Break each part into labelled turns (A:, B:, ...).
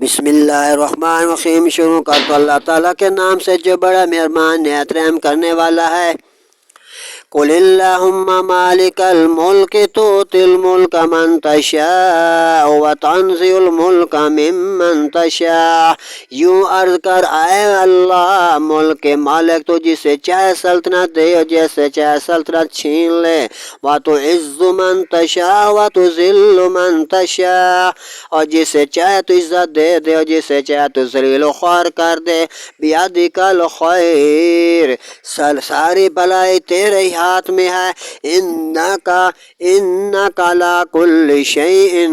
A: بسم اللہ الرحمن الرحیم۔ شروع کرتا ہوں اللہ تعالیٰ کے نام سے جو بڑا مہربان نہایت رحم کرنے والا ہے۔ قل اللہم مالک الملک تؤتی الملک من تشاء وتنزع الملک ممن تشاء۔ یوں عرض کر اے اللہ، ملک کے مالک تو جسے چاہے سلطنت دے اور جیسے چاہے سلطنت چھین لے۔ وتعز من تشاء وتذل من تشاء، اور جسے چاہے تو عزت دے دے اور جسے چاہے تو ذلیل و خوار کر دے۔ بیدک الخیر، ساری بلائی تیرے ہی ہاتھ میں ہے۔ انک علی کل شیء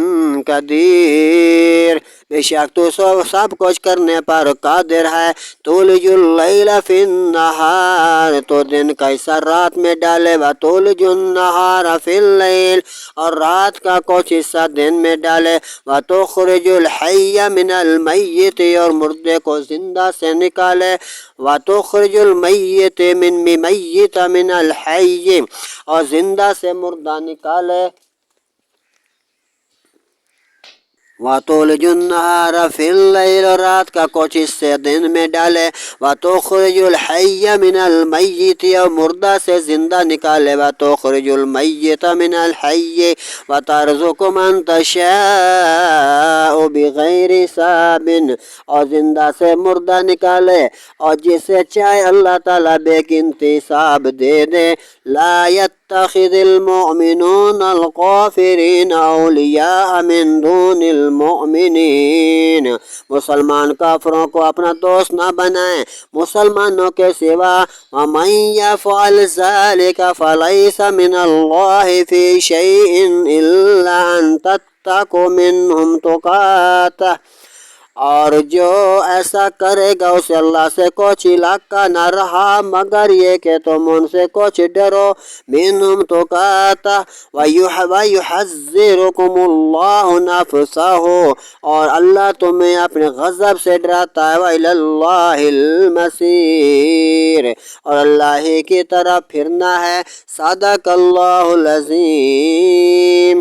A: قدیر، بے شک تو سب کچھ کرنے پر قادر ہے۔ تولج اللیل فی النہار، تو دن کا حصہ رات میں ڈالے۔ وتولج النہار فی اللیل، اور رات کا کچھ حصہ دن میں ڈالے۔ وتخرج الحی من المیت، اور مردے کو زندہ سے نکالے۔ وتخرج المیت من الحی، اور زندہ سے مردہ نکالے۔ وتولج النہار فی اللیل، اور رات کا کچھ حصے دن میں ڈالے۔ وتخرج الحی من المیت، اور مردہ سے زندہ نکالے۔ وتخرج المیت من الحی، وترزق من تشاء بغیر حساب، اور زندہ سے مردہ نکالے اور جسے چاہے اللہ تعالیٰ بے گنتی حساب دے دے۔ لا يتخذ المؤمنون الکافرین اولیاء من دون المؤمنین، مسلمان کافروں کو اپنا دوست نہ بنائیں مسلمانوں کے سوا۔ ومن يفعل ذلك فليس من الله في شيء الا ان تتقوا منهم تقاته، اور جو ایسا کرے گا اسے اللہ سے کچھ علاقہ نہ رہا مگر یہ کہ تم ان سے کچھ ڈرو۔ منہم تقاتا ویحذرکم اللہ نفسہ، اور اللہ تمہیں اپنے غضب سے ڈراتا ہے۔ وإلی اللہ المصیر، اور اللہ ہی کی طرف پھرنا ہے۔ صدق اللہ العظیم۔